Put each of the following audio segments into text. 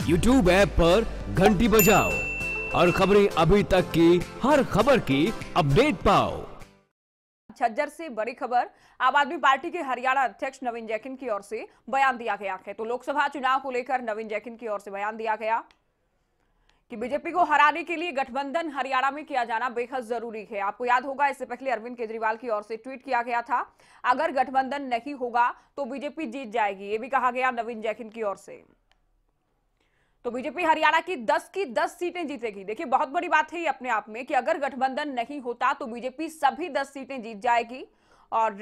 YouTube app पर घंटी बजाओ और खबरें अभी तक की हर खबर की अपडेट पाओ। झज्जर से बड़ी खबर। आम आदमी पार्टी के हरियाणा अध्यक्ष नवीन जैकिन की ओर से बयान दिया गया है। तो लोकसभा चुनाव को लेकर नवीन जैकिन की ओर से बयान दिया गया कि बीजेपी को हराने के लिए गठबंधन हरियाणा में किया जाना बेहद जरूरी है। आपको याद होगा, इससे पहले अरविंद केजरीवाल की ओर से ट्वीट किया गया था, अगर गठबंधन नहीं होगा तो बीजेपी जीत जाएगी। ये भी कहा गया नवीन जैकिन की ओर से। तो बीजेपी हरियाणा की 10 सीटें जीतेगी। देखिए, बहुत बड़ी बात है ये अपने आप में कि अगर गठबंधन नहीं होता तो बीजेपी सभी 10 सीटें जीत जाएगी और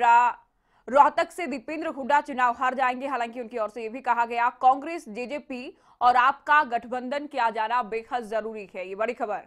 रोहतक से दीपेंद्र हुड्डा चुनाव हार जाएंगे। हालांकि उनकी ओर से यह भी कहा गया, कांग्रेस, जेजेपी और आपका गठबंधन किया जाना बेहद जरूरी है। ये बड़ी खबर।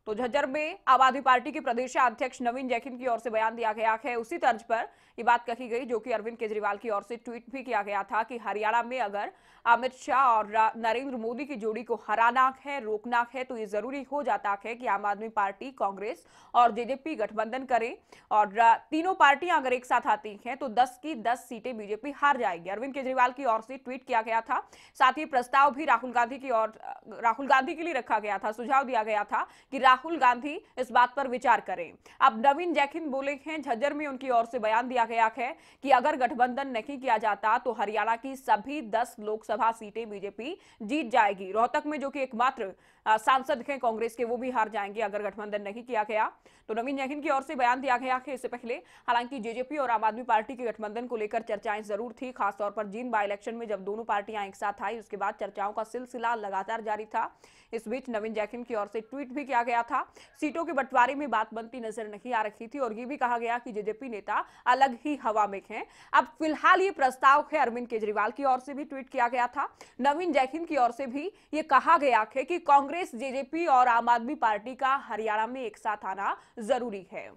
तो झज्जर में आम आदमी पार्टी के प्रदेश अध्यक्ष नवीन जैकिन की ओर से बयान दिया गया है। उसी तर्ज पर ये बात कही गई जो कि अरविंद केजरीवाल की ओर से ट्वीट भी किया गया था कि हरियाणा में अगर अमित शाह और नरेंद्र मोदी की जोड़ी को हराना है, रोकना है, तो ये जरूरी हो जाता है कि आम आदमी पार्टी, कांग्रेस और जेजेपी गठबंधन करें और तीनों पार्टियां अगर एक साथ आती हैं तो 10 की 10 सीटें बीजेपी हार जाएगी। अरविंद केजरीवाल की ओर से ट्वीट किया गया था। साथ ही प्रस्ताव भी राहुल गांधी के लिए रखा गया था। सुझाव दिया गया था कि राहुल गांधी इस बात पर विचार करें। अब नवीन जैकिन बोले हैं, झज्जर में उनकी ओर से बयान दिया गया है कि अगर गठबंधन नहीं किया जाता तो हरियाणा की सभी 10 लोकसभा सीटें बीजेपी जीत जाएगी। रोहतक में जो कि एकमात्र सांसद हैं कांग्रेस के, वो भी हार जाएंगे अगर गठबंधन नहीं किया गया। तो नवीन जैकिन की ओर से बयान दिया गया है। इससे पहले हालांकि जेजेपी और आम आदमी पार्टी के गठबंधन को लेकर चर्चाएं जरूर थी, खासतौर पर जींद बाई इलेक्शन में जब दोनों पार्टियां एक साथ आई, उसके बाद चर्चाओं का सिलसिला लगातार जारी था। इस बीच नवीन जैकिन की ओर से ट्वीट भी किया गया था। सीटों के बंटवारे में बात बनती नजर नहीं आ रही थी और ये भी कहा गया कि जेजेपी नेता अलग ही हवा में हैं। अब फिलहाल ये प्रस्ताव है, अरविंद केजरीवाल की ओर से भी ट्वीट किया गया था, नवीन जैकिन की ओर से भी ये कहा गया है कि कांग्रेस, जेजेपी और आम आदमी पार्टी का हरियाणा में एक साथ आना जरूरी है।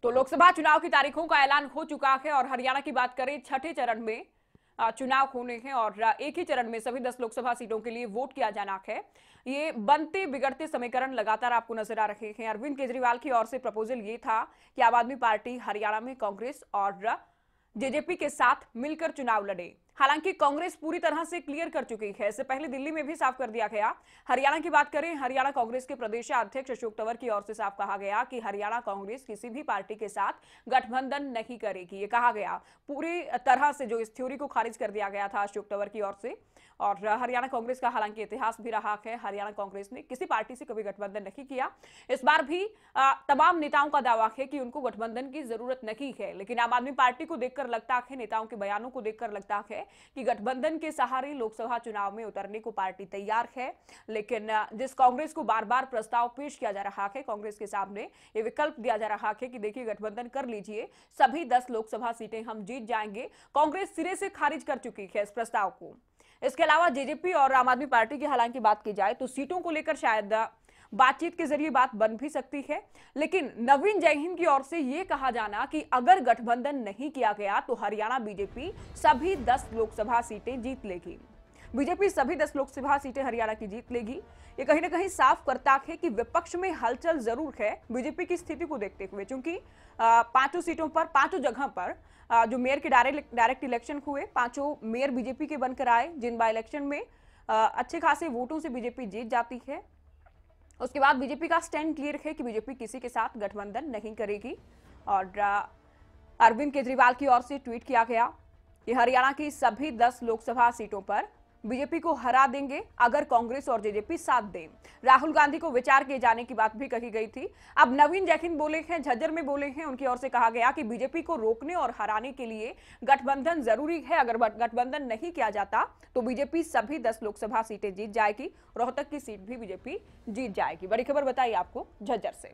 तो लोकसभा चुनाव की तारीखों का ऐलान हो चुका है और हरियाणा की बात करें, छठे चरण में चुनाव होने हैं और एक ही चरण में सभी 10 लोकसभा सीटों के लिए वोट किया जाना है। ये बनते बिगड़ते समीकरण लगातार आपको नजर आ रहे हैं। अरविंद केजरीवाल की ओर से प्रपोजल ये था कि आम आदमी पार्टी हरियाणा में कांग्रेस और जेजेपी के साथ मिलकर चुनाव लड़े। हालांकि कांग्रेस पूरी तरह से क्लियर कर चुकी है। इससे पहले दिल्ली में भी साफ कर दिया गया। हरियाणा की बात करें, हरियाणा कांग्रेस के प्रदेश अध्यक्ष अशोक तंवर की ओर से साफ कहा गया कि हरियाणा कांग्रेस किसी भी पार्टी के साथ गठबंधन नहीं करेगी। ये कहा गया, पूरी तरह से जो इस थ्योरी को खारिज कर दिया गया था अशोक तंवर की ओर से। और हरियाणा कांग्रेस का हालांकि इतिहास भी रहा है, हरियाणा कांग्रेस ने किसी पार्टी से कभी गठबंधन नहीं किया। इस बार भी तमाम नेताओं का दावा है कि उनको गठबंधन की जरूरत नहीं है, लेकिन आम आदमी पार्टी को देखकर लगता है, नेताओं के बयानों को देखकर लगता है कि गठबंधन के सहारे लोकसभा चुनाव में उतरने को पार्टी तैयार है। लेकिन जिस कांग्रेस को बार बार प्रस्ताव पेश किया जा रहा है, कांग्रेस के सामने ये विकल्प दिया जा रहा है कि देखिए गठबंधन कर लीजिए, सभी 10 लोकसभा सीटें हम जीत जाएंगे, कांग्रेस सिरे से खारिज कर चुकी है इस प्रस्ताव को। इसके अलावा जेजेपी और आम आदमी पार्टी की हालांकि बात की जाए तो सीटों को लेकर शायद बातचीत के जरिए बात बन भी सकती है, लेकिन नवीन जैकिन की ओर से यह कहा जाना कि अगर गठबंधन नहीं किया गया तो हरियाणा बीजेपी सभी 10 लोकसभा सीटें जीत लेगी। बीजेपी सभी 10 लोकसभा सीटें हरियाणा की जीत लेगी। ये कहीं ना कहीं साफ करता है कि विपक्ष में हलचल जरूर है बीजेपी की स्थिति को देखते हुए, क्योंकि पांचों सीटों पर, पांचों जगह पर जो मेयर के डायरेक्ट इलेक्शन हुए, पांचों मेयर बीजेपी के बनकर आए। जिन बाई इलेक्शन में अच्छे खासे वोटों से बीजेपी जीत जाती है। उसके बाद बीजेपी का स्टैंड क्लियर है कि बीजेपी किसी के साथ गठबंधन नहीं करेगी। और अरविंद केजरीवाल की ओर से ट्वीट किया गया कि हरियाणा की सभी 10 लोकसभा सीटों पर बीजेपी को हरा देंगे अगर कांग्रेस और जेजेपी साथ दें। राहुल गांधी को विचार किए जाने की बात भी कही गई थी। अब नवीन जैकिन बोले हैं, झज्जर में बोले हैं, उनकी ओर से कहा गया कि बीजेपी को रोकने और हराने के लिए गठबंधन जरूरी है। अगर गठबंधन नहीं किया जाता तो बीजेपी सभी 10 लोकसभा सीटें जीत जाएगी, रोहतक की सीट भी बीजेपी जीत जाएगी। बड़ी खबर बताइए आपको झज्जर से।